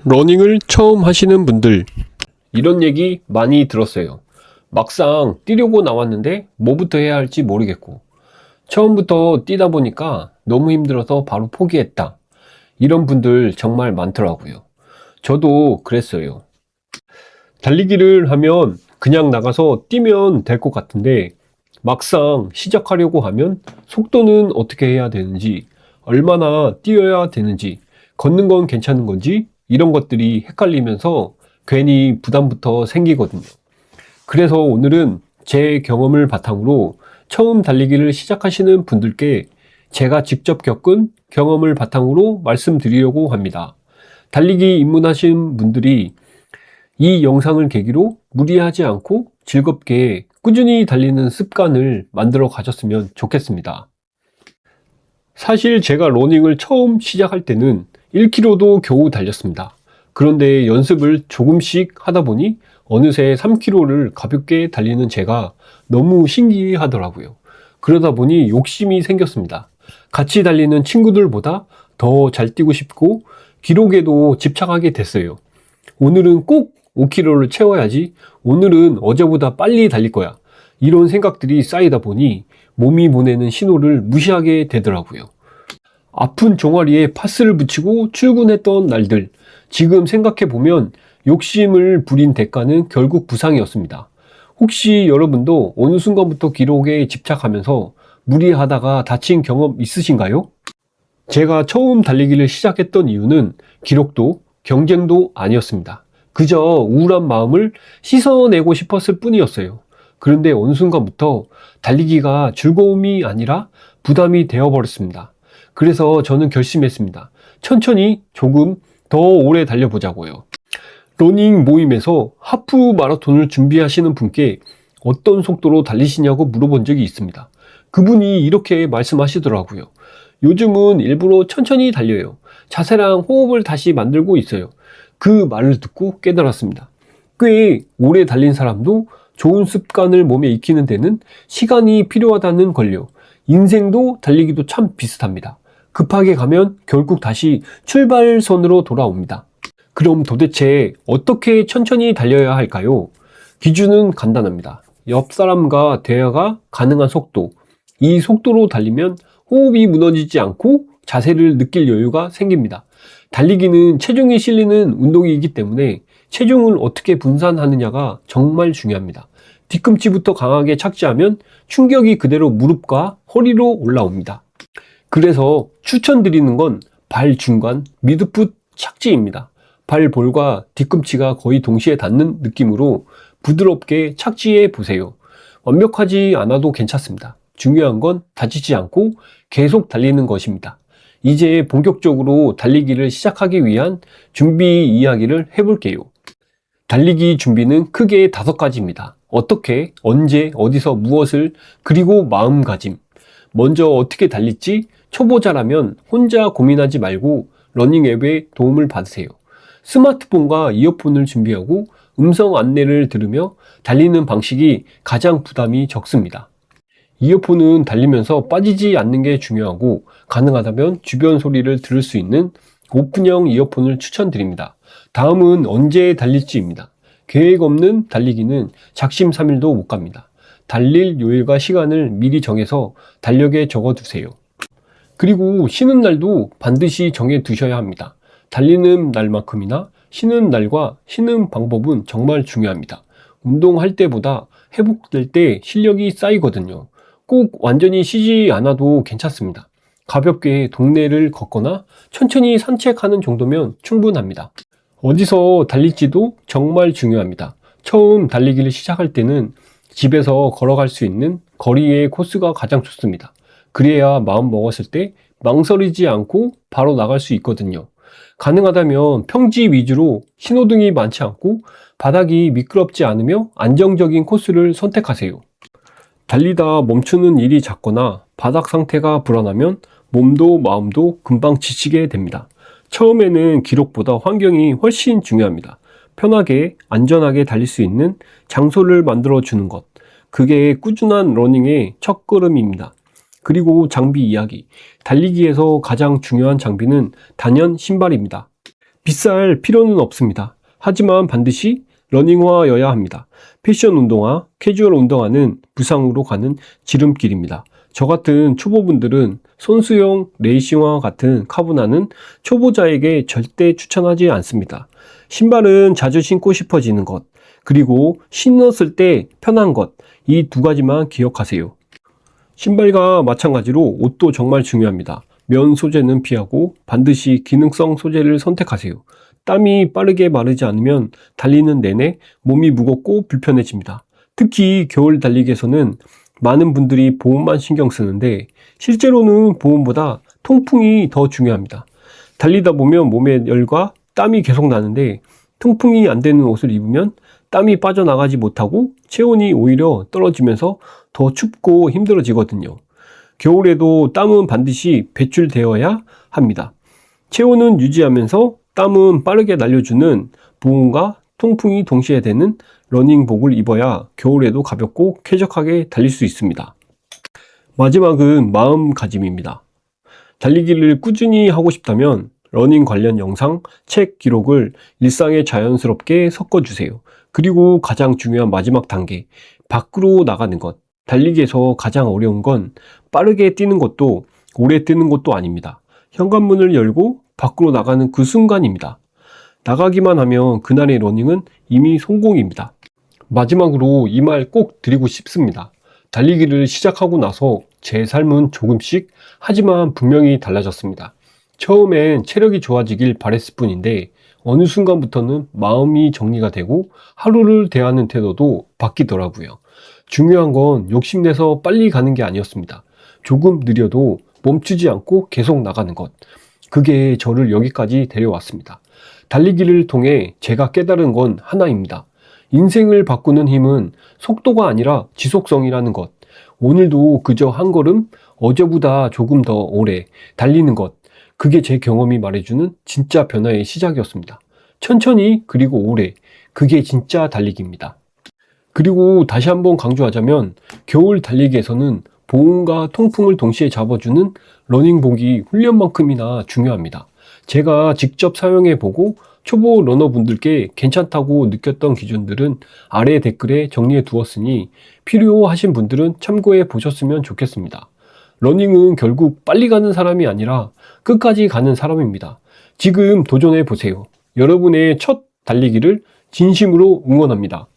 러닝을 처음 하시는 분들, 이런 얘기 많이 들었어요. 막상 뛰려고 나왔는데 뭐부터 해야 할지 모르겠고, 처음부터 뛰다 보니까 너무 힘들어서 바로 포기했다. 이런 분들 정말 많더라고요. 저도 그랬어요. 달리기를 하면 그냥 나가서 뛰면 될 것 같은데, 막상 시작하려고 하면 속도는 어떻게 해야 되는지, 얼마나 뛰어야 되는지, 걷는 건 괜찮은 건지, 이런 것들이 헷갈리면서 괜히 부담부터 생기거든요. 그래서 오늘은 제 경험을 바탕으로 처음 달리기를 시작하시는 분들께 제가 직접 겪은 경험을 바탕으로 말씀드리려고 합니다. 달리기 입문하신 분들이 이 영상을 계기로 무리하지 않고 즐겁게 꾸준히 달리는 습관을 만들어 가셨으면 좋겠습니다. 사실 제가 러닝을 처음 시작할 때는 1km도 겨우 달렸습니다. 그런데 연습을 조금씩 하다 보니 어느새 3km를 가볍게 달리는 제가 너무 신기하더라고요. 그러다 보니 욕심이 생겼습니다. 같이 달리는 친구들보다 더 잘 뛰고 싶고 기록에도 집착하게 됐어요. 오늘은 꼭 5km를 채워야지, 오늘은 어제보다 빨리 달릴 거야, 이런 생각들이 쌓이다 보니 몸이 보내는 신호를 무시하게 되더라고요. 아픈 종아리에 파스를 붙이고 출근했던 날들, 지금 생각해보면 욕심을 부린 대가는 결국 부상이었습니다. 혹시 여러분도 어느 순간부터 기록에 집착하면서 무리하다가 다친 경험 있으신가요? 제가 처음 달리기를 시작했던 이유는 기록도 경쟁도 아니었습니다. 그저 우울한 마음을 씻어내고 싶었을 뿐이었어요. 그런데 어느 순간부터 달리기가 즐거움이 아니라 부담이 되어버렸습니다. 그래서 저는 결심했습니다. 천천히 조금 더 오래 달려보자고요. 러닝 모임에서 하프 마라톤을 준비하시는 분께 어떤 속도로 달리시냐고 물어본 적이 있습니다. 그분이 이렇게 말씀하시더라고요. 요즘은 일부러 천천히 달려요. 자세랑 호흡을 다시 만들고 있어요. 그 말을 듣고 깨달았습니다. 꽤 오래 달린 사람도 좋은 습관을 몸에 익히는 데는 시간이 필요하다는 걸요. 인생도 달리기도 참 비슷합니다. 급하게 가면 결국 다시 출발선으로 돌아옵니다. 그럼 도대체 어떻게 천천히 달려야 할까요? 기준은 간단합니다. 옆 사람과 대화가 가능한 속도. 이 속도로 달리면 호흡이 무너지지 않고 자세를 느낄 여유가 생깁니다. 달리기는 체중이 실리는 운동이기 때문에 체중을 어떻게 분산하느냐가 정말 중요합니다. 뒤꿈치부터 강하게 착지하면 충격이 그대로 무릎과 허리로 올라옵니다. 그래서 추천드리는 건 발 중간 미드풋 착지입니다. 발볼과 뒤꿈치가 거의 동시에 닿는 느낌으로 부드럽게 착지해 보세요. 완벽하지 않아도 괜찮습니다. 중요한 건 다치지 않고 계속 달리는 것입니다. 이제 본격적으로 달리기를 시작하기 위한 준비 이야기를 해볼게요. 달리기 준비는 크게 5가지입니다. 어떻게, 언제, 어디서, 무엇을, 그리고 마음가짐. 먼저 어떻게 달릴지 초보자라면 혼자 고민하지 말고 러닝 앱의 도움을 받으세요. 스마트폰과 이어폰을 준비하고 음성 안내를 들으며 달리는 방식이 가장 부담이 적습니다. 이어폰은 달리면서 빠지지 않는 게 중요하고 가능하다면 주변 소리를 들을 수 있는 오픈형 이어폰을 추천드립니다. 다음은 언제 달릴지입니다. 계획 없는 달리기는 작심삼일도 못 갑니다. 달릴 요일과 시간을 미리 정해서 달력에 적어두세요. 그리고 쉬는 날도 반드시 정해 두셔야 합니다. 달리는 날만큼이나 쉬는 날과 쉬는 방법은 정말 중요합니다. 운동할 때보다 회복될 때 실력이 쌓이거든요. 꼭 완전히 쉬지 않아도 괜찮습니다. 가볍게 동네를 걷거나 천천히 산책하는 정도면 충분합니다. 어디서 달릴지도 정말 중요합니다. 처음 달리기를 시작할 때는 집에서 걸어갈 수 있는 거리의 코스가 가장 좋습니다. 그래야 마음 먹었을 때 망설이지 않고 바로 나갈 수 있거든요. 가능하다면 평지 위주로 신호등이 많지 않고 바닥이 미끄럽지 않으며 안정적인 코스를 선택하세요. 달리다 멈추는 일이 잦거나 바닥 상태가 불안하면 몸도 마음도 금방 지치게 됩니다. 처음에는 기록보다 환경이 훨씬 중요합니다. 편하게 안전하게 달릴 수 있는 장소를 만들어 주는 것, 그게 꾸준한 러닝의 첫걸음입니다. 그리고 장비 이야기. 달리기에서 가장 중요한 장비는 단연 신발입니다. 비쌀 필요는 없습니다. 하지만 반드시 러닝화여야 합니다. 패션 운동화, 캐주얼 운동화는 부상으로 가는 지름길입니다. 저 같은 초보분들은 선수용 레이싱화 같은 카보나는 초보자에게 절대 추천하지 않습니다. 신발은 자주 신고 싶어지는 것, 그리고 신었을 때 편한 것, 이 두 가지만 기억하세요. 신발과 마찬가지로 옷도 정말 중요합니다. 면 소재는 피하고 반드시 기능성 소재를 선택하세요. 땀이 빠르게 마르지 않으면 달리는 내내 몸이 무겁고 불편해집니다. 특히 겨울 달리기에서는 많은 분들이 보온만 신경 쓰는데 실제로는 보온보다 통풍이 더 중요합니다. 달리다 보면 몸에 열과 땀이 계속 나는데 통풍이 안 되는 옷을 입으면 땀이 빠져나가지 못하고 체온이 오히려 떨어지면서 더 춥고 힘들어지거든요. 겨울에도 땀은 반드시 배출되어야 합니다. 체온은 유지하면서 땀은 빠르게 날려주는 보온과 통풍이 동시에 되는 러닝복을 입어야 겨울에도 가볍고 쾌적하게 달릴 수 있습니다. 마지막은 마음가짐입니다. 달리기를 꾸준히 하고 싶다면 러닝 관련 영상, 책 기록을 일상에 자연스럽게 섞어주세요. 그리고 가장 중요한 마지막 단계, 밖으로 나가는 것. 달리기에서 가장 어려운 건 빠르게 뛰는 것도 오래 뛰는 것도 아닙니다. 현관문을 열고 밖으로 나가는 그 순간입니다. 나가기만 하면 그날의 러닝은 이미 성공입니다. 마지막으로 이 말 꼭 드리고 싶습니다. 달리기를 시작하고 나서 제 삶은 조금씩 하지만 분명히 달라졌습니다. 처음엔 체력이 좋아지길 바랬을 뿐인데 어느 순간부터는 마음이 정리가 되고 하루를 대하는 태도도 바뀌더라고요. 중요한 건 욕심내서 빨리 가는 게 아니었습니다. 조금 느려도 멈추지 않고 계속 나가는 것. 그게 저를 여기까지 데려왔습니다. 달리기를 통해 제가 깨달은 건 하나입니다. 인생을 바꾸는 힘은 속도가 아니라 지속성이라는 것. 오늘도 그저 한 걸음, 어제보다 조금 더 오래 달리는 것. 그게 제 경험이 말해주는 진짜 변화의 시작이었습니다. 천천히 그리고 오래. 그게 진짜 달리기입니다. 그리고 다시 한번 강조하자면 겨울 달리기에서는 보온과 통풍을 동시에 잡아주는 러닝복이 훈련만큼이나 중요합니다. 제가 직접 사용해보고 초보 러너분들께 괜찮다고 느꼈던 기준들은 아래 댓글에 정리해 두었으니 필요하신 분들은 참고해 보셨으면 좋겠습니다. 러닝은 결국 빨리 가는 사람이 아니라 끝까지 가는 사람입니다. 지금 도전해 보세요. 여러분의 첫 달리기를 진심으로 응원합니다.